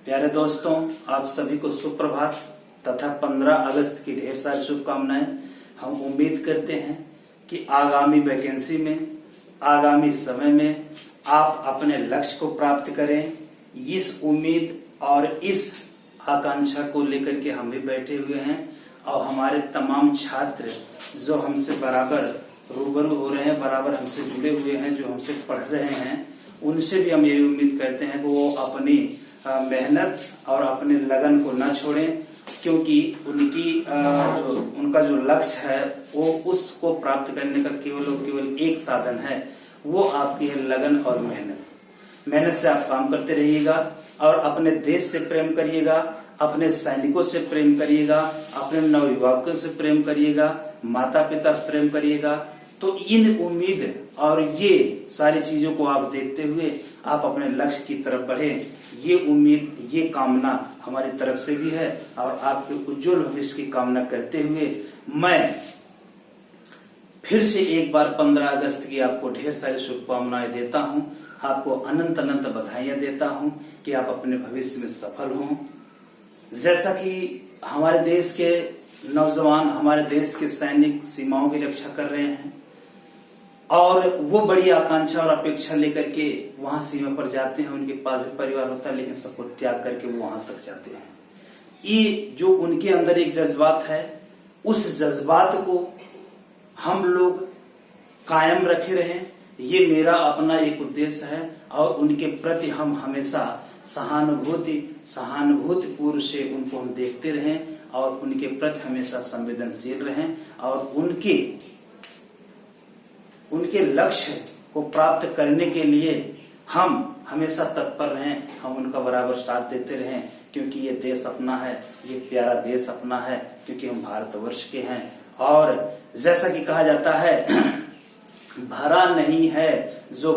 प्यारे दोस्तों, आप सभी को सुप्रभात तथा 15 अगस्त की ढेर सारी शुभकामनाएं। हम उम्मीद करते हैं कि आगामी वैकेंसी में, आगामी समय में आप अपने लक्ष्य को प्राप्त करें। इस उम्मीद और इस आकांक्षा को लेकर के हम भी बैठे हुए हैं और हमारे तमाम छात्र जो हमसे बराबर रूबरू हो रहे हैं, बराबर हमसे जुड़े हुए हैं, जो हमसे पढ़ रहे हैं, उनसे भी हम यही उम्मीद करते हैं कि वो अपनी मेहनत और अपने लगन को न छोड़ें, क्योंकि उनका जो लक्ष्य है वो उसको प्राप्त करने का केवल एक साधन है, वो आपकी है लगन और मेहनत से आप काम करते रहिएगा और अपने देश से प्रेम करिएगा, अपने सैनिकों से प्रेम करिएगा, अपने नवयुवकों से प्रेम करिएगा, माता पिता से प्रेम करिएगा। तो इन उम्मीद और ये सारी चीजों को आप देखते हुए आप अपने लक्ष्य की तरफ बढ़े, ये उम्मीद, ये कामना हमारी तरफ से भी है और आपके उज्जवल भविष्य की कामना करते हुए मैं फिर से एक बार 15 अगस्त की आपको ढेर सारी शुभकामनाएं देता हूं, आपको अनंत अनंत बधाइयां देता हूं कि आप अपने भविष्य में सफल हों। जैसा कि हमारे देश के नौजवान, हमारे देश के सैनिक सीमाओं की रक्षा कर रहे हैं और वो बड़ी आकांक्षा और अपेक्षा लेकर के वहां सीमा पर जाते हैं, उनके पास भी परिवार होता है, लेकिन सबको त्याग करके वो वहां तक जाते हैं। ये जो उनके अंदर एक जज्बात है, उस जज्बात को हम लोग कायम रखे रहें, ये मेरा अपना एक उद्देश्य है और उनके प्रति हम हमेशा सहानुभूतिपूर्व से उनको हम देखते रहें और उनके प्रति हमेशा संवेदनशील रहें और उनके लक्ष्य को प्राप्त करने के लिए हम हमेशा तत्पर रहें, हम उनका बराबर साथ देते रहें, क्योंकि ये देश अपना है, ये प्यारा देश अपना है, क्योंकि हम भारतवर्ष के हैं। और जैसा कि कहा जाता है, भरा नहीं है जो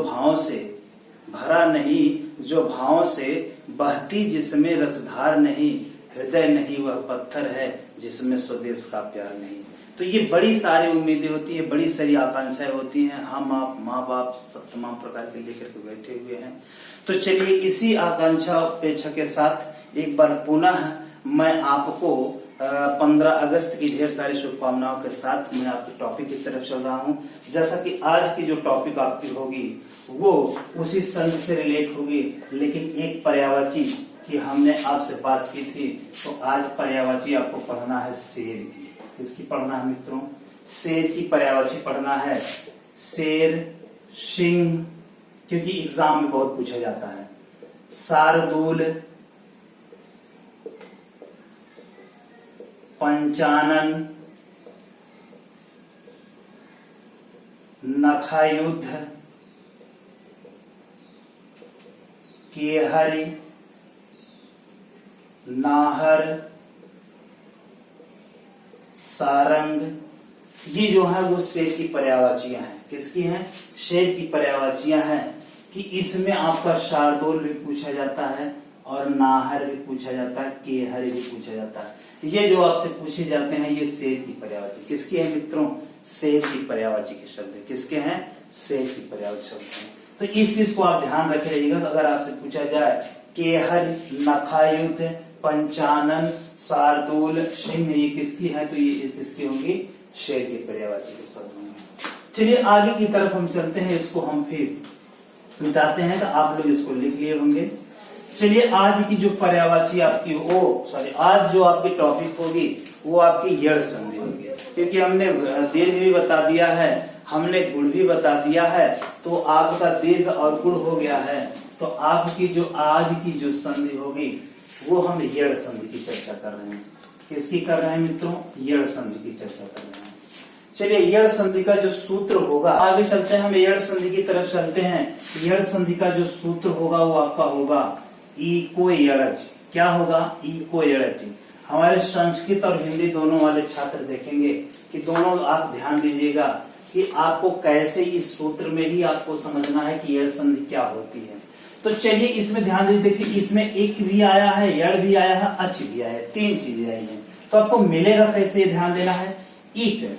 भावों से बहती जिसमें रसधार नहीं, हृदय नहीं वह पत्थर है जिसमें स्वदेश का प्यार नहीं। तो ये बड़ी सारी उम्मीदें होती है, बड़ी सारी आकांक्षाएं होती हैं, हम आप माँ बाप सब तमाम प्रकार के लेकर के बैठे हुए हैं। तो चलिए इसी आकांक्षा अपेक्षा के साथ एक बार पुनः मैं आपको 15 अगस्त की ढेर सारी शुभकामनाओं के साथ मैं आपके टॉपिक की तरफ चल रहा हूं। जैसा कि आज की जो टॉपिक आपकी होगी वो उसी संघ से रिलेट होगी, लेकिन एक पर्यायवाची की हमने आपसे बात की थी, तो आज पर्यायवाची आपको पढ़ना है शेर की। किसकी पढ़ना है मित्रों? शेर की पर्यायवाची पढ़ना है। शेर, सिंह, क्योंकि एग्जाम में बहुत पूछा जाता है। शार्दूल, पंचानन, नखायुद्ध, केहरी, नाहर, सारंग, ये जो है वो शेर की पर्यायवाचियां हैं। किसकी हैं? शेर की पर्यायवाचियां हैं कि इसमें आपका शार्दूल भी पूछा जाता है और नाहर भी पूछा जाता है, केहर भी पूछा जाता है। ये जो आपसे पूछे जाते हैं ये शेर की पर्यायवाची। किसकी है मित्रों? शेर की पर्यायवाची के शब्द है। किसके हैं? शेर की पर्यायवाची शब्द है। तो इस चीज को आप ध्यान रखे रहिएगा। अगर आपसे पूछा जाए केहर, नखायुद्ध, पंचानन, शार्दूल, सिंह, ये किसकी है? तो ये किसकी होंगी? शेर की पर्यायवाची के शब्द होंगे। चलिए आगे की तरफ हम चलते हैं, इसको हम फिर मिटाते हैं, तो आप लोग इसको लिख लिए होंगे। चलिए आज की जो पर्यायवाची आपकी आज जो आपकी टॉपिक होगी वो आपकी यड़ संधि होगी, क्योंकि हमने दीर्घ भी बता दिया है, हमने गुण भी बता दिया है, तो आपका दीर्घ और गुण हो गया है। तो आपकी जो आज की जो संधि होगी वो हम यड़ संधि की चर्चा कर रहे हैं। किसकी कर रहे हैं मित्रों? यड़ संधि की चर्चा कर रहे हैं। चलिए यड़ संधि का जो सूत्र होगा, आगे चलते हैं, हम यड़ संधि की तरफ चलते हैं। यड़ संधि का जो सूत्र होगा वो आपका होगा इको यड़ज। क्या होगा? इको यड़ज। हमारे संस्कृत और हिंदी दोनों वाले छात्र देखेंगे कि दोनों आप ध्यान दीजिएगा कि आपको कैसे इस सूत्र में ही आपको समझना है कि यड़ संधि क्या होती है। तो चलिए इसमें ध्यान दीजिए, देखिए इसमें एक भी आया है, यड़ भी आया है, अच भी आया है, 3 चीजें आई हैं। तो आपको मिलेगा कैसे, ध्यान देना है। ईट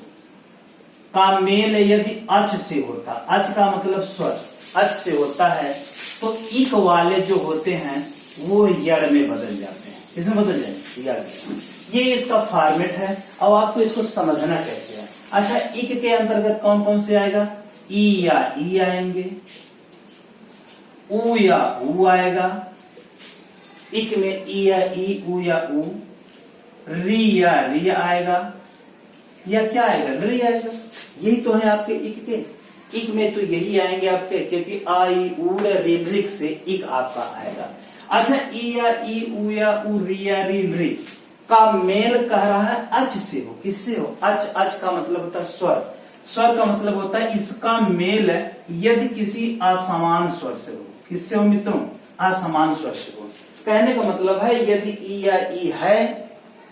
का मेल यदि अच से होता, अच का मतलब स्वर, अच से होता है, तो इक वाले जो होते हैं वो यड़ में बदल जाते हैं। किसमें बदल जाएंगे? यड़ में। ये इसका फॉर्मेट है। अब आपको इसको समझना कैसे है। अच्छा, इक के अंतर्गत कौन कौन से आएगा? ई या ई आएंगे, ऊ या ऊ आएगा, इक में ई या ई, ऊ या ऊ, री या री आएगा, या क्या आएगा? री आएगा। यही तो है आपके इक के। इक में तो यही आएंगे आपके, क्योंकि आई ऊ रिक से इक आपका आएगा। अच्छा, ई या ई, ऊ या ऊ, री या री का मेल कह रहा है अच से हो। किससे हो? अच। अच का मतलब होता है स्वर। स्वर का मतलब होता है इसका मेल यदि किसी असमान स्वर से हो। किससे हो मित्रों? असमान स्वर से हो। कहने का मतलब है यदि ई या ई है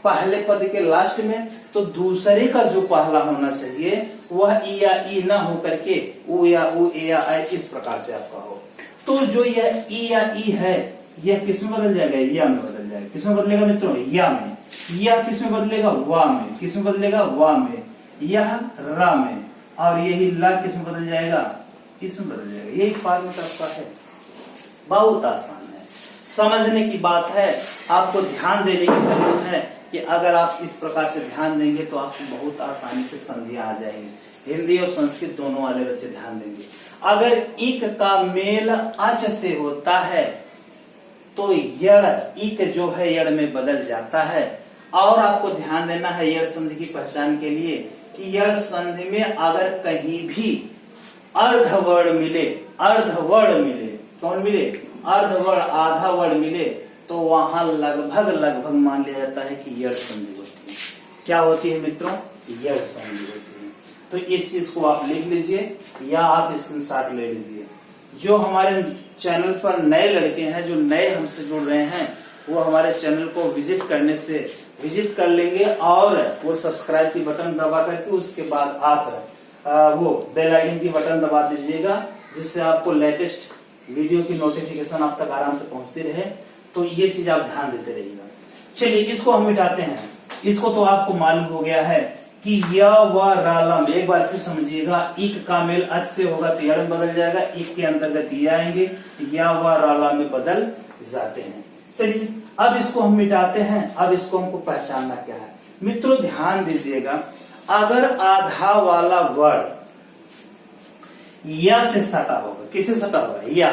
पहले पद के लास्ट में, तो दूसरे का जो पहला होना चाहिए वह ई या ई ना हो करके ऊ या ऊ, ए या आई, इस प्रकार से आपका हो। तो जो यह ई या ई है यह किसमें बदल जाएगा? या में बदल जाएगा। किसमें बदलेगा मित्रों? या में। यह किसमें बदलेगा? वा में। किसमें बदलेगा? वा में। यह रा में। और यही ला किसमें बदल जाएगा? किसमें बदल जाएगा? यही फॉर्मेट आपका है। बहुत आसान है, समझने की बात है। आपको ध्यान देने की जरूरत है कि अगर आप इस प्रकार से ध्यान देंगे तो आपको बहुत आसानी से संधियां आ जाएंगी। हिंदी और संस्कृत दोनों वाले बच्चे ध्यान देंगे। अगर इक का मेल अच से होता है तो यड़, इक जो है यड़ में बदल जाता है। और आपको ध्यान देना है यड़ संधि की पहचान के लिए कि यड़ संधि में अगर कहीं भी अर्धवर्ण मिले, अर्धवर्ण मिले, कौन मिले? अर्धवर्ण, आधा वर्ण मिले, तो वहां लगभग लगभग मान लिया जाता है कि यड़ संधि होती है। क्या होती है मित्रों? यड़ संधि होती है। तो इस चीज को आप लिख लीजिए या आप स्क्रीनशॉट ले लीजिए। जो हमारे चैनल पर नए लड़के हैं, जो नए हमसे जुड़ रहे हैं, वो हमारे चैनल को विजिट कर लेंगे और वो सब्सक्राइब की बटन दबा करके उसके बाद आप वो बेल आइकन की बटन दबा दीजिएगा, जिससे आपको लेटेस्ट वीडियो की नोटिफिकेशन आप तक आराम से पहुंचती रहे। तो ये चीज आप ध्यान देते रहिएगा। चलिए इसको हम मिटाते हैं। इसको तो आपको मालूम हो गया है कि य व रालम। एक बार फिर समझिएगा, इक का मेल अच से होगा तो यड़ में बदल जाएगा। इक के अंतर्गत ये आएंगे, या व राला में बदल जाते हैं। चलिए अब इसको हम मिटाते हैं। अब इसको हमको पहचानना क्या है मित्रों? ध्यान दीजिएगा, अगर आधा वाला वर्ण या से सटा होगा, किससे सटा होगा? या।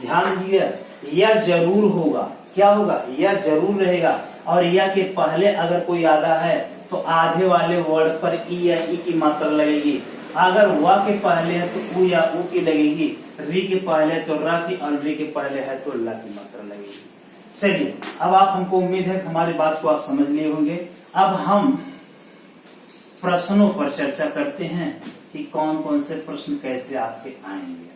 ध्यान दीजिए, या जरूर होगा। क्या होगा? या जरूर रहेगा। और या के पहले अगर कोई आधा है तो आधे वाले वर्ड पर ई या ई की मात्रा लगेगी। अगर वा के पहले है तो ऊ या ऊ की लगेगी, री के पहले तो रा की, और री के पहले है तो ला की मात्रा लगेगी। चलिए अब आप, हमको उम्मीद है कि हमारी बात को आप समझ लिए होंगे। अब हम प्रश्नों पर चर्चा करते हैं कि कौन कौन से प्रश्न कैसे आपके आएंगे।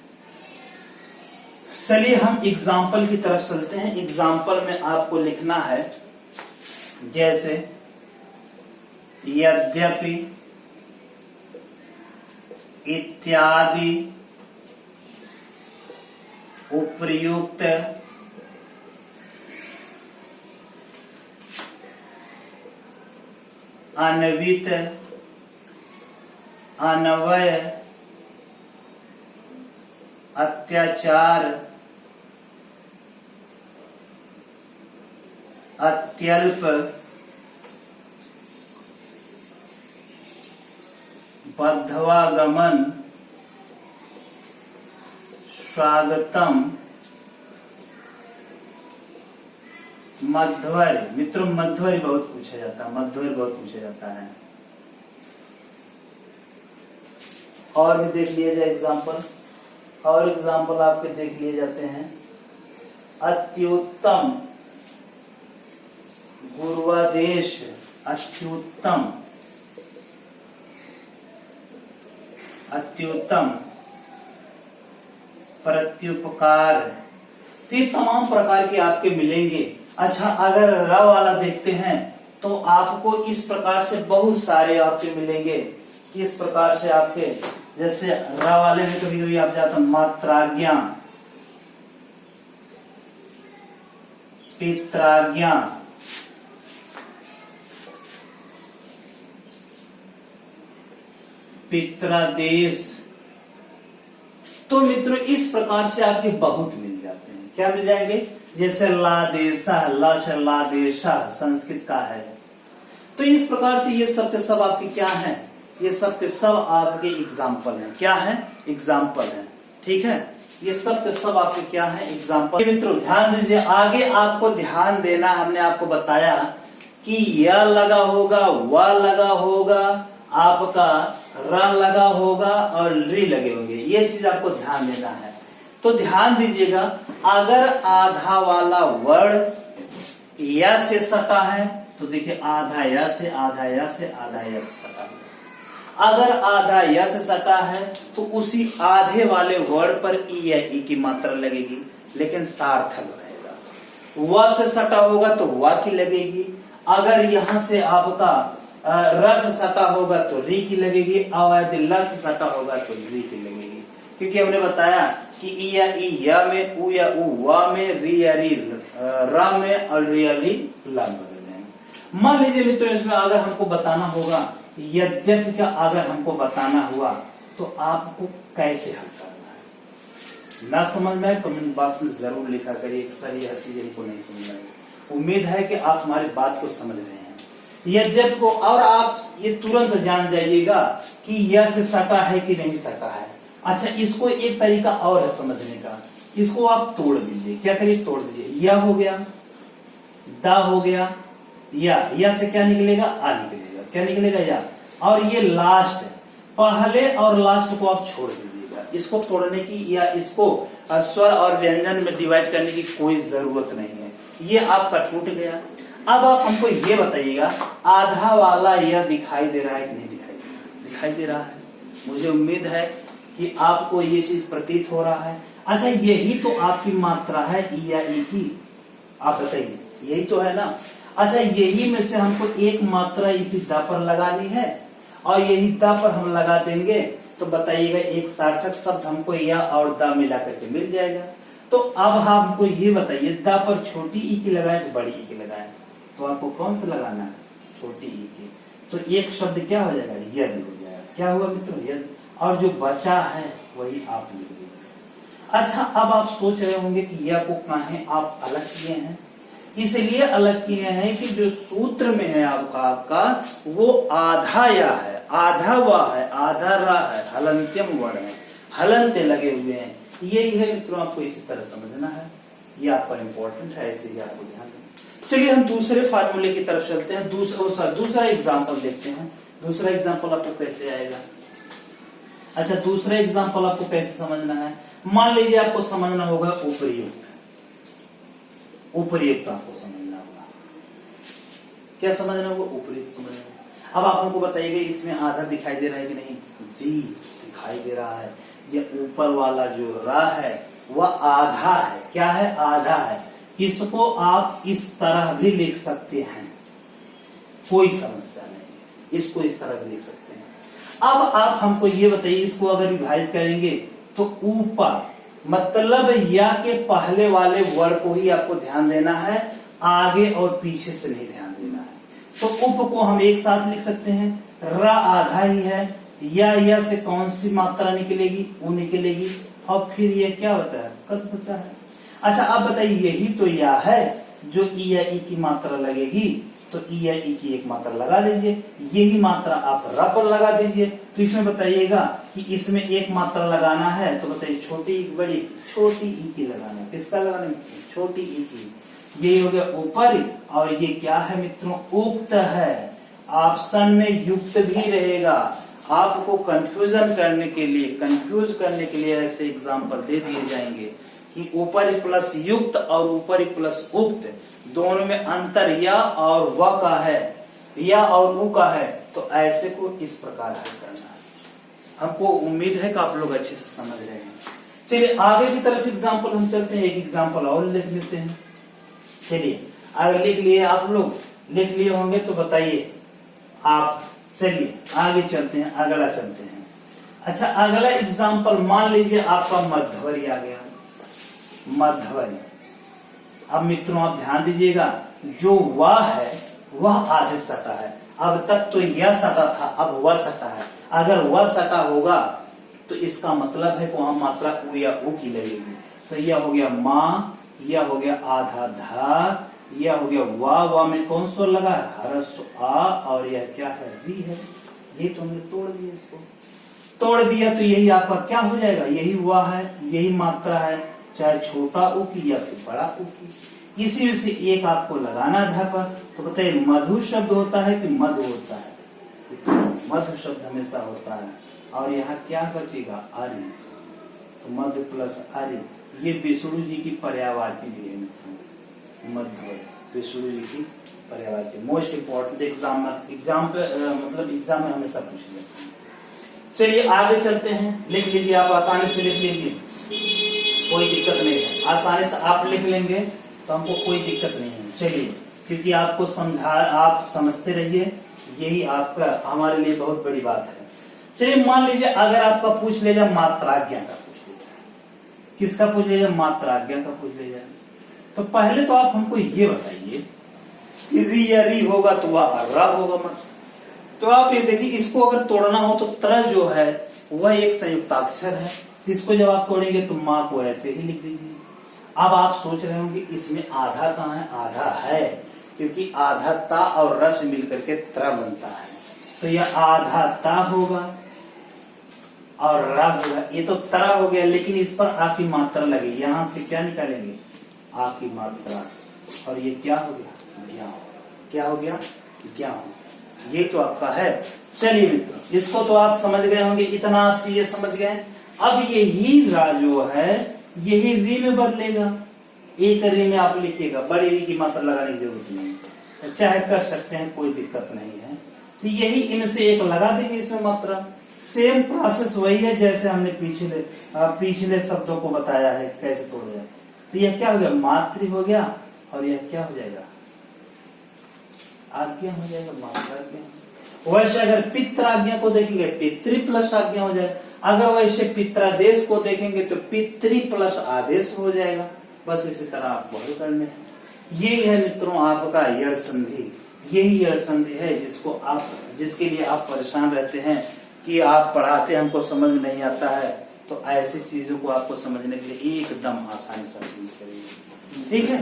चलिए हम एग्जाम्पल की तरफ चलते हैं। एग्जाम्पल में आपको लिखना है जैसे यद्यपि, इत्यादि, उपर्युक्त, अन्वित, अन्वय, अत्याचार, अत्यल्प, बद्धवागमन, स्वागतम, मध्वर्य। मित्रों मध्वर्य बहुत पूछा जाता है, मध्वर्य बहुत पूछा जाता है। और भी देख लिया जाए एग्जाम्पल, और एग्जाम्पल आपके देख लिए जाते हैं। अत्युत्तम, गुरुवादेश, अत्युत्तम, अत्युत्तम, प्रत्युपकार। तो ये तमाम प्रकार के आपके मिलेंगे। अच्छा, अगर र वाला देखते हैं तो आपको इस प्रकार से बहुत सारे आपके मिलेंगे। किस प्रकार से आपके, जैसे र वाले में कभी कभी आप जाते हैं मात्राज्ञा, पित्राज्ञा, पित्रादेश। तो मित्रों इस प्रकार से आपके बहुत मिल जाते हैं। क्या मिल जाएंगे? जैसे लादेशा, लश लादेशा संस्कृत का है। तो इस प्रकार से ये सब के सब आपके क्या हैं, ये सब के सब आपके एग्जाम्पल हैं। क्या है? एग्जाम्पल है। ठीक है, ये सब के सब आपके क्या है? एग्जाम्पल। मित्रों ध्यान दीजिए, आगे आपको ध्यान देना, हमने आपको बताया कि या लगा होगा, व लगा होगा, आपका र लगा होगा और री लगे होंगे। ये चीज आपको ध्यान देना है। तो ध्यान दीजिएगा, अगर आधा वाला वर्ड या से सटा है तो देखिए आधा या से, आधा या से, आधा या से सटा है। अगर आधा या से सटा है तो उसी आधे वाले वर्ड पर ई या ई की मात्रा लगेगी, लेकिन सार्थक रहेगा। व से सटा होगा तो व की लगेगी। अगर यहां से आपका र से सटा होगा तो री की लगेगी, और यदि ल से सटा होगा तो री की लगेगी। क्योंकि हमने बताया कि ई या ई या में, उ या उ वा में, री या री रा में, और री या री ला में बदल जाएंगे। मान लीजिए मित्रों, इसमें अगर हमको बताना होगा यद्यपि का, अगर हमको बताना हुआ तो आपको कैसे हल करना है। ना समझ में कमेंट बॉक्स में जरूर लिखा करिए, सर ये हर चीज इनको नहीं समझ में। उम्मीद है कि आप हमारी बात को समझ रहे हैं। यद्यपि को, और आप ये तुरंत जान जाइएगा कि यह से सटा है कि नहीं सटा है। अच्छा, इसको एक तरीका और है समझने का, इसको आप तोड़ दीजिए। क्या करिए? तोड़ दीजिए। या हो गया, दा हो गया, या से क्या निकलेगा? आ निकलेगा। क्या निकलेगा? या। और ये लास्ट, पहले और लास्ट को आप छोड़ दीजिएगा। इसको तोड़ने की या इसको स्वर और व्यंजन में डिवाइड करने की कोई जरूरत नहीं है। ये आपका टूट गया। अब आप हमको ये बताइएगा, आधा वाला यह दिखाई दे रहा है कि नहीं दिखाई दे रहा? दिखाई दे रहा है। मुझे उम्मीद है कि आपको ये चीज प्रतीत हो रहा है। अच्छा, यही तो आपकी मात्रा है ई या ई की। आप बताइए, यही तो है ना। अच्छा, यही में से हमको एक मात्रा इसी दा पर लगानी है, और यही दा पर हम लगा देंगे तो बताइएगा एक सार्थक शब्द हमको या और दा मिला करके मिल जाएगा। तो अब हमको ये बताइए, दा पर छोटी ई की लगाए तो बड़ी ई की लगाए? तो आपको कौन सा लगाना है? छोटी ई की। तो एक शब्द क्या हो जाएगा? यद हो जाएगा। क्या हुआ मित्रों? यद। और जो बचा है वही आप लिख दीजिए। अच्छा, अब आप सोच रहे होंगे कि यह को कहां आप अलग किए हैं। इसलिए अलग किए हैं कि जो सूत्र में है आपका वो आधा या है, आधा वा है, आधा रा है, हलंत्यम वर्ण है, हलंते लगे हुए हैं। यही है मित्रों, आपको इसी तरह समझना है। ये आपका इंपॉर्टेंट है, ऐसे ही आपको ध्यान देना। चलिए हम दूसरे फार्मूले की तरफ चलते हैं। दूसरा एग्जाम्पल देखते हैं। दूसरा एग्जाम्पल आपको कैसे आएगा? अच्छा, दूसरा एग्जाम्पल आपको कैसे समझना है? मान लीजिए आपको समझना होगा उपयुक्त। उपयुक्त आपको समझना होगा। क्या समझना होगा? उपयुक्त समझना होगा। अब आप हमको बताइएगा, इसमें आधा दिखाई दे रहा है कि नहीं? जी दिखाई दे रहा है। ये ऊपर वाला जो रा है वह आधा है। क्या है? आधा है। इसको आप इस तरह भी लिख सकते हैं, कोई समस्या नहीं। इसको इस तरह भी लिख सकते हैं। अब आप हमको ये बताइए, इसको अगर विभाजित करेंगे तो ऊपर, मतलब या के पहले वाले वर्ड को ही आपको ध्यान देना है, आगे और पीछे से नहीं ध्यान देना है। तो उप को हम एक साथ लिख सकते हैं। र आधा ही है। या से कौन सी मात्रा निकलेगी? उ निकलेगी। और फिर ये क्या होता है? कद बचा है। अच्छा, अब बताइए, यही तो या है जो ई या ई की मात्रा लगेगी, तो ई या ई की एक मात्रा लगा दीजिए। यही मात्रा आप र पर लगा दीजिए। तो इसमें बताइएगा कि इसमें एक मात्रा लगाना है, तो बताइए छोटी ई बड़ी? छोटी ई की लगाना है। किसका लगाना है? छोटी ई की। ये हो गया ऊपर, और ये क्या है मित्रों? उक्त है। ऑप्शन में युक्त भी रहेगा। आपको कंफ्यूज करने के लिए ऐसे एग्जाम्पल दे दिए जाएंगे कि ऊपर प्लस युक्त और ऊपर प्लस उक्त दोनों में अंतर या और व का है, या और उ का है। तो ऐसे को इस प्रकार हल करना है। हमको उम्मीद है कि आप लोग अच्छे से समझ रहे हैं। चलिए आगे की तरफ एग्जाम्पल हम चलते हैं। एक एग्जाम्पल और लिख लेते हैं। चलिए, अगर लिख लिए आप लोग, लिख लिए होंगे तो बताइए आप। चलिए आगे चलते हैं, अगला चलते हैं। अच्छा, अगला एग्जाम्पल मान लीजिए आपका मध्यवर्य आ गया। मध्यवर्य। अब मित्रों आप ध्यान दीजिएगा, जो वह है वह आधे सटा है। अब तक तो यह सटा था, अब वह सटा है। अगर वह सटा होगा तो इसका मतलब है कि वहां मात्रा उ या उ की लगेगी। तो यह हो गया माँ, यह हो गया आधा धा, यह हो गया वा में कौन सा लगा है, ह्रस्व आ, और यह क्या है, री है। ये तो हमने तोड़ दिया, इसको तोड़ दिया तो यही आपका क्या हो जाएगा, यही वा है, यही मात्रा है, चाहे छोटा उ की या फिर बड़ा उ की। इसी में से एक आपको लगाना धा पर। तो बताइए मधु शब्द होता है कि मधु होता है, मधु शब्द हमेशा होता है। और यहाँ क्या बचेगा, आर्य, तो मध्य प्लस आर्य। ये विष्णु जी की पर्यायवाची भी है मित्रों, मध्य विष्णु जी की पर्यायवाची। मोस्ट इंपॉर्टेंट एग्जाम मतलब एग्जाम में हमेशा पूछ लेते हैं। चलिए आगे चलते हैं, लिख लीजिए, आप आसानी से लिख लीजिए, कोई दिक्कत नहीं है। आसानी से आप लिख लेंगे तो हमको कोई दिक्कत नहीं है। चलिए, क्योंकि आपको आप समझते रहिए, यही आपका हमारे लिए बहुत बड़ी बात है। चलिए मान लीजिए अगर आपका पूछ ले जाए मात्राज्ञा का, पूछ ले जाए, किसका पूछ ले जाए, मात्राज्ञा का पूछ ले जाए, तो पहले तो आप हमको ये बताइए कि री या री होगा तो वह र होगा मत। तो आप ये देखिए, इसको अगर तोड़ना हो तो त्र जो है वह एक संयुक्ताक्षर है, इसको जब आप तोड़ेंगे तो माँ को ऐसे ही लिख दीजिए। अब आप सोच रहे होंगे इसमें आधा कहाँ है, आधा है, क्योंकि आधा ता और रस मिलकर के त्र बनता है, तो यह आधा ता होगा और रा होगा। ये तो तरा हो गया, लेकिन इस पर आ की मात्रा लगी, यहां से क्या निकालेंगे, आ की मात्रा, और ये क्या हो गया, ज्ञा। क्या हो गया, ज्ञा। ये तो आपका है। चलिए मित्रों, इसको तो आप समझ गए होंगे, इतना आप चीजें समझ गए। अब यही रा जो है यही री में बदलेगा, एक री में आप लिखिएगा, बड़ी री की मात्रा लगाने की जरूरत नहीं, चाहे कर सकते हैं, कोई दिक्कत नहीं है। तो यही इनसे एक लगा दीजिए इसमें मात्रा। सेम प्रोसेस वही है जैसे हमने पिछले शब्दों को बताया है कैसे तोड़ा जाए। तो यह क्या हो गया, मातृ हो गया, और यह क्या हो जाएगा, आज्ञा हो जाएगा, मात्राज्ञा। वैसे अगर पित्राज्ञा को देखेंगे पितृ प्लस आज्ञा हो जाएगा, अगर वैसे पित्रादेश को देखेंगे तो पितृ प्लस आदेश हो जाएगा। बस इसी तरह आपको हल करने हैं। ये है मित्रों आपका यड़ संधि, यही यड़ संधि है जिसके लिए आप परेशान रहते हैं कि आप पढ़ाते हमको समझ नहीं आता है। तो ऐसी चीजों को आपको समझने के लिए एकदम आसानी से करिए, ठीक है।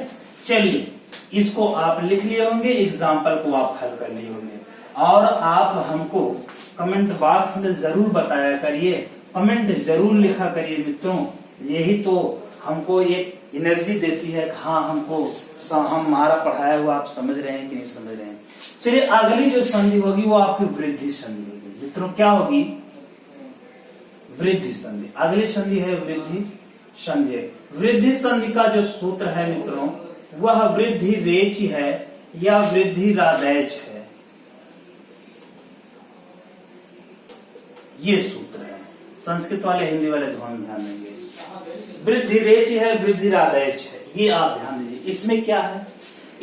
चलिए, इसको आप लिख लिए होंगे, एग्जाम्पल को आप हल कर लिए होंगे, और आप हमको कमेंट बॉक्स में जरूर बताया करिए, कमेंट जरूर लिखा करिए मित्रों। यही तो हमको एक एनर्जी देती है, हाँ हमको हमारा पढ़ाया हुआ आप समझ रहे हैं कि नहीं समझ रहे हैं। चलिए, अगली जो संधि होगी वो आपकी वृद्धि संधि होगी मित्रों। क्या होगी, वृद्धि संधि। अगली संधि है वृद्धि संधि। वृद्धि संधि का जो सूत्र है मित्रों, वह वृद्धि रेच है या वृद्धि रादैच है, ये सूत्र है। संस्कृत वाले हिंदी वाले ध्यान देंगे, वृद्धि रेच है, वृद्धि रादैच है, ये आप ध्यान दीजिए। इसमें क्या है,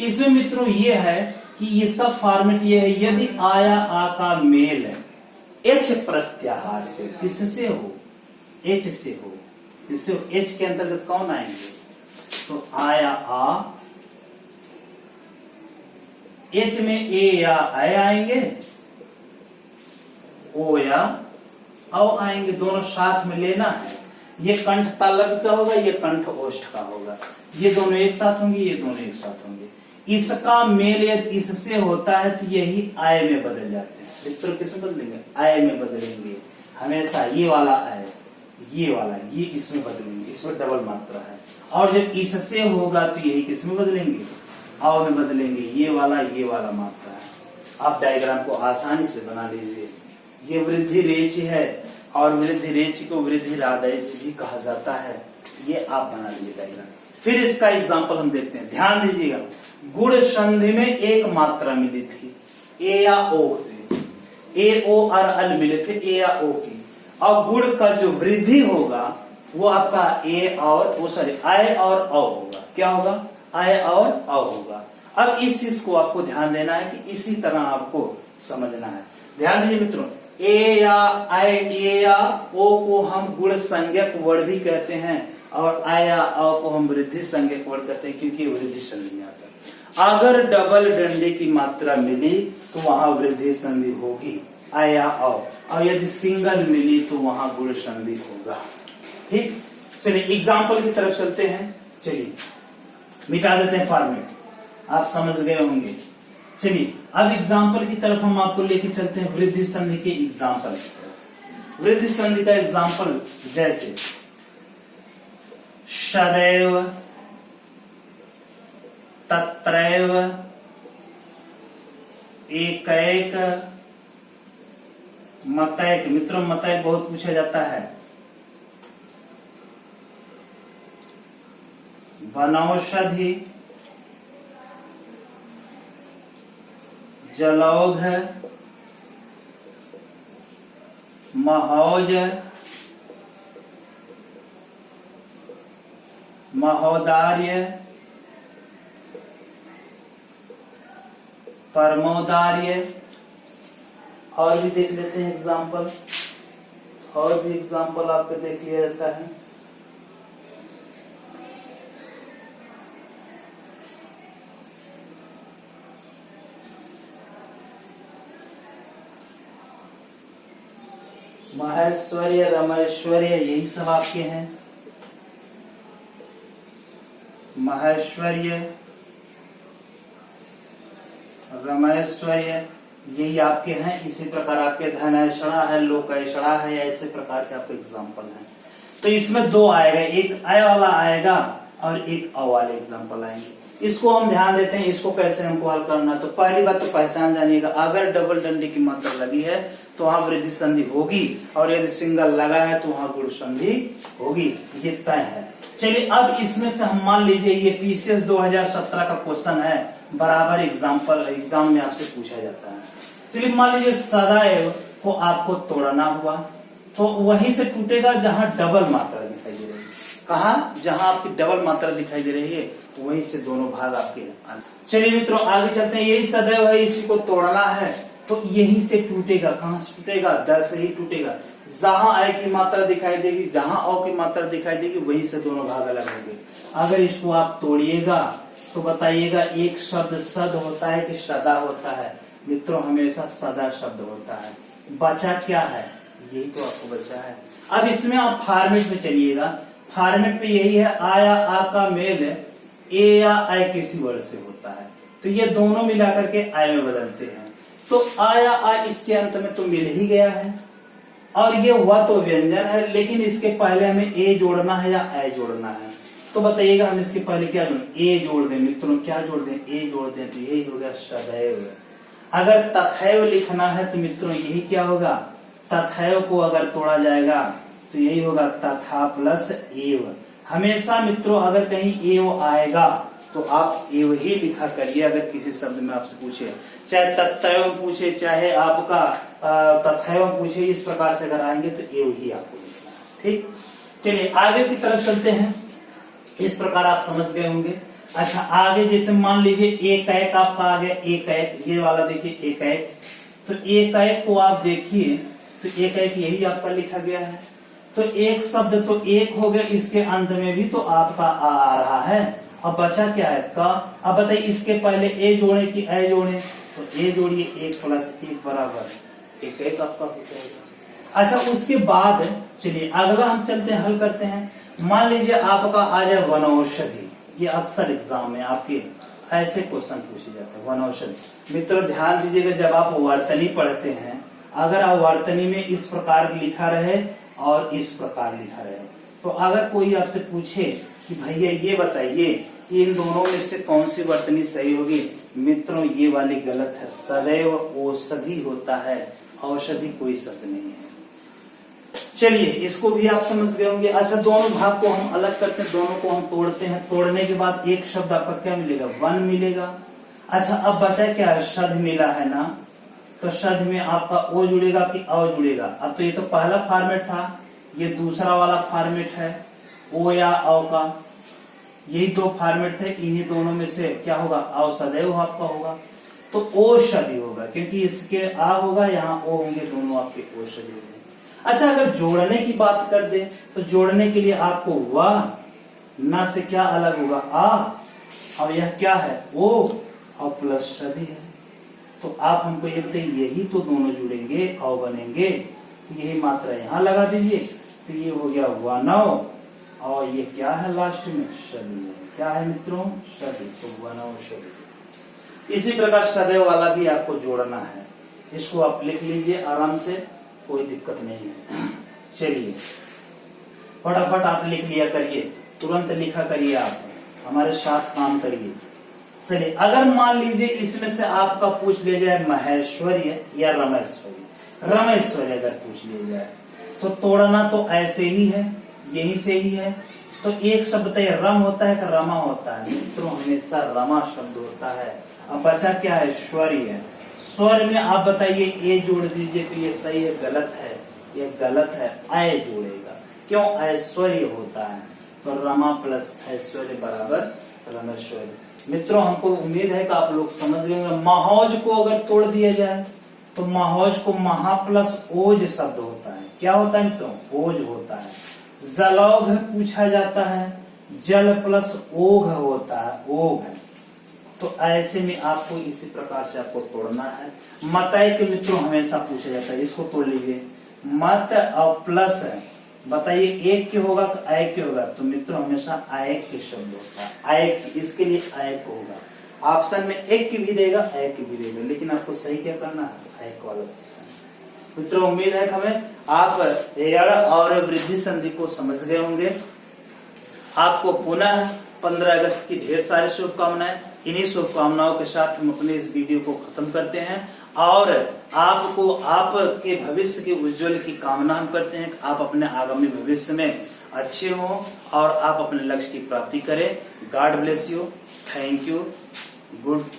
इसमें मित्रों ये है कि इसका फॉर्मेट ये है, यदि आया आ का मेल है एच प्रत्याहार से, किससे हो, एच से हो, किससे हो, एच के अंतर्गत कौन आएंगे, तो आया आ, एच में ए या ऐ आएंगे, ओ या औ आएंगे, दोनों साथ में लेना है। ये कंठ तालव्य का होगा, ये कंठ ओष्ठ का होगा, ये दोनों एक साथ होंगे, ये दोनों एक साथ होंगे। इसका मेल यदि इससे होता है तो यही आय में बदल जाते हैं। मित्रों किसमें बदलेंगे, आय में बदलेंगे हमेशा। ये वाला आय, ये वाला, ये इसमें बदलेंगे, इसमें डबल मात्रा है। और जब इससे होगा तो यही किसमें बदलेंगे, आव में बदलेंगे, ये वाला मात्रा है। आप डायग्राम को आसानी से बना लीजिए। ये वृद्धि रेच है, और वृद्धि रेच को वृद्धि रादैच भी कहा जाता है। ये आप बना लीजिए डायग्राम। फिर इसका एग्जाम्पल हम देखते हैं, ध्यान दीजिएगा। गुण संधि में एक मात्रा मिली थी, ए या ओ से, ए ओ और अल मिले थे, ए या ओ की। और गुण का जो वृद्धि होगा वो आपका ए और वो सॉरी आय और औ होगा। क्या होगा, आय और औ होगा। अब इस चीज को आपको ध्यान देना है कि इसी तरह आपको समझना है। ध्यान दीजिए मित्रों, ए या आय, ए या ओ को हम गुण संज्ञक वर्ण भी कहते हैं, और आय या औ को हम वृद्धि संज्ञक वर्ण कहते हैं, क्योंकि वृद्धि संधि में आता है। अगर डबल डंडे की मात्रा मिली तो वहां वृद्धि संधि होगी, आय या औ, और यदि सिंगल मिली तो वहां गुण संधि होगा। ठीक, चलिए एग्जाम्पल की तरफ चलते हैं। चलिए मिटा देते हैं फॉर्मेट, आप समझ गए होंगे। चलिए अब एग्जाम्पल की तरफ हम आपको लेके चलते हैं, वृद्धि संधि के एग्जाम्पल की तरफ। वृद्धि संधि का एग्जाम्पल जैसे सदैव, तत्रैव, एकैक, मतैक। मित्रों मतैक बहुत पूछा जाता है। वनौषधि, जलौघ, महोज, महोदार्य, परमोदार्य। और भी देख लेते हैं एग्जाम्पल, और भी एग्जाम्पल आपको देख लिया जाता है। महेश्वर्य, रमेश्वर्य, यही सब आपके हैं। महेश्वर्य, रमेश्वर्य, यही आपके हैं। इसी प्रकार आपके धनैषणा है, लोकैषणा है, ऐसे प्रकार के आपके एग्जाम्पल हैं। तो इसमें दो आएगा, एक अय वाला आएगा और एक अ वाले एग्जाम्पल आएंगे। इसको हम ध्यान देते हैं, इसको कैसे हमको हल करना। तो पहली बात तो पहचान जानिएगा, अगर डबल डंडी की मात्रा लगी है तो वहां वृद्धि संधि होगी, और यदि सिंगल लगा है तो वहां गुण संधि होगी, ये तय है। चलिए अब इसमें से हम मान लीजिए ये पीसीएस 2017 का क्वेश्चन है, बराबर एग्जाम में आपसे पूछा जाता है। चलिए मान लीजिए सदैव को आपको तोड़ना हुआ, तो वहीं से टूटेगा जहां डबल मात्रा दिखाई दे रही है। कहा? जहां आपकी डबल मात्रा दिखाई दे रही है वहीं से दोनों भाग आपके। चलिए मित्रों आगे चलते हैं। यही सदैव है, इसी को तोड़ना है तो यहीं से टूटेगा। कहां से टूटेगा? दर से ही टूटेगा। जहां अय की मात्रा दिखाई देगी, जहां अ की मात्रा दिखाई देगी, वहीं से दोनों भाग अलग होंगे। अगर इसको आप तोड़िएगा तो बताइएगा एक शब्द सद होता है कि सदा होता है? मित्रों हमेशा सदा शब्द होता है। बचा क्या है? यही तो आपको बचा है। अब इसमें आप फॉर्मेट पे चलिएगा। फॉर्मेट पे यही है, आया आ का मेल ए या अय किसी वर्ड से होता है, तो ये दोनों मिलाकर के अय में बदलते हैं। तो आया आ इसके अंत में तो मिल ही गया है, और ये हुआ तो व्यंजन है, लेकिन इसके पहले हमें ए जोड़ना है या अय जोड़ना है। तो बताइएगा हम इसके पहले क्या जोड़ें? ए जोड़ दें। मित्रों क्या जोड़ दें? ए जोड़ दें, तो यही हो गया सदैव। अगर तथैव लिखना है तो मित्रों यही क्या होगा? तथैव को अगर तोड़ा जाएगा तो यही होगा तथा प्लस एव। हमेशा मित्रों अगर कहीं एव आएगा तो आप एव ही लिखा करिए। अगर किसी शब्द में आपसे पूछे, चाहे तथैव पूछे चाहे आपका तथैव पूछे, इस प्रकार से अगर आएंगे तो एव ही आपको लिखना है। ठीक, चलिए आगे की तरफ चलते हैं। इस प्रकार आप समझ गए होंगे। अच्छा आगे जैसे मान लीजिए एकैक आपका आ गया। एकैक ये वाला देखिए एकैक, तो एकैक को आप देखिए तो एकैक यही आपका लिखा गया है। तो एक शब्द तो एक हो गया, इसके अंत में भी तो आपका आ रहा है। अब बचा क्या है? का। अब बताइए इसके पहले ए जोड़े कि अय जोड़े? तो ए जोड़िए, 1 + 1 बराबर एकैक आपका हो जाएगा। अच्छा उसके बाद चलिए अगला हम चलते हैं, हल करते हैं। मान लीजिए आपका आ जाए वनौषधि। ये अक्सर एग्जाम में आपके ऐसे क्वेश्चन पूछे जाते हैं, वनौषधि। मित्रों ध्यान दीजिएगा, जब आप वर्तनी पढ़ते हैं, अगर आप वर्तनी में इस प्रकार लिखा रहे और इस प्रकार लिखा रहे, तो अगर कोई आपसे पूछे कि भैया ये बताइए कि इन दोनों में से कौन सी वर्तनी सही होगी, मित्रों ये वाली गलत है। सदैव औषधि होता है, औषधि कोई शब्द नहीं है। चलिए इसको भी आप समझ गए होंगे। अच्छा दोनों भाग को हम अलग करते हैं, दोनों को हम तोड़ते हैं। तोड़ने के बाद एक शब्द आपका क्या मिलेगा? वन मिलेगा। अच्छा अब बचा क्या है? शध मिला है ना, तो शध में आपका ओ जुड़ेगा कि अ जुड़ेगा? अब तो ये तो पहला फॉर्मेट था, ये दूसरा वाला फॉर्मेट है ओ या अ का। यही दो फॉर्मेट थे, इन्हीं दोनों में से क्या होगा? अ सदैव आपका होगा, तो औषधि होगा, क्योंकि इसके आ होगा, यहाँ ओ होंगे, दोनों आपके औषधि होंगे। अच्छा अगर जोड़ने की बात कर दे तो जोड़ने के लिए आपको व न से क्या अलग होगा? आ, और यह क्या है? ओ और प्लस सधि है। तो आप हमको ये बताइए, यही तो दोनों जुड़ेंगे और बनेंगे, तो यही मात्रा यहाँ लगा दीजिए, तो ये हो गया वनौ और ये क्या है लास्ट में शरीर, क्या है मित्रों शरीर, तो वनो शरीर। इसी प्रकार सदैव वाला भी आपको जोड़ना है, इसको आप लिख लीजिए आराम से, कोई दिक्कत नहीं है। चलिए फटाफट आप लिख लिया करिए, तुरंत लिखा करिए, आप हमारे साथ काम करिए। चलिए अगर मान लीजिए इसमें से आपका पूछ लिया जाए महेश्वरी या रमेश्वरी, रमेश्वरी अगर पूछ लिया जाए तो तोड़ना तो ऐसे ही है, यही से ही है। तो एक शब्द तो रम होता है कि रमा होता है मित्रों, हमेशा रमा शब्द होता है। अब बचा क्या है स्वरी है, स्वर में आप बताइए ए जोड़ दीजिए तो ये सही है गलत है, ये गलत है, आय जोड़ेगा, क्यों ऐश्वर्य होता है, तो रमा प्लस ऐश्वर्य बराबर रमेश्वरी। मित्रों हमको उम्मीद है कि आप लोग समझ गए होंगे। महाौज को अगर तोड़ दिया जाए तो महाौज को महा प्लस ओज शब्द होता है, क्या होता है मित्रों ओज होता है। जलौघ पूछा जाता है, जल प्लस ओघ होता है, ओघ। तो ऐसे में आपको इसी प्रकार से आपको तोड़ना है। मतय के मित्रों हमेशा पूछा जाता है, इसको तोड़ लीजिए, मत और प्लस है, बताइए एक क्यों होगा तो आय क्यों होगा, तो मित्रों हमेशा आय के शब्द होता है, आय, इसके लिए आय को होगा। ऑप्शन में एक की भी देगा आय की भी देगा, लेकिन आपको सही क्या करना है, आय वाला सही करना है। मित्रों उम्मीद है कि हमें आप एड़ और वृद्धि संधि को समझ गए होंगे। आपको पुनः 15 अगस्त की ढेर सारी शुभकामनाएं। इन्हीं शुभकामनाओं के साथ हम अपने इस वीडियो को खत्म करते हैं और आपको आपके भविष्य के उज्जवल की कामना हम करते हैं कि आप अपने आगामी भविष्य में अच्छे हों और आप अपने लक्ष्य की प्राप्ति करें। God bless you, thank you, good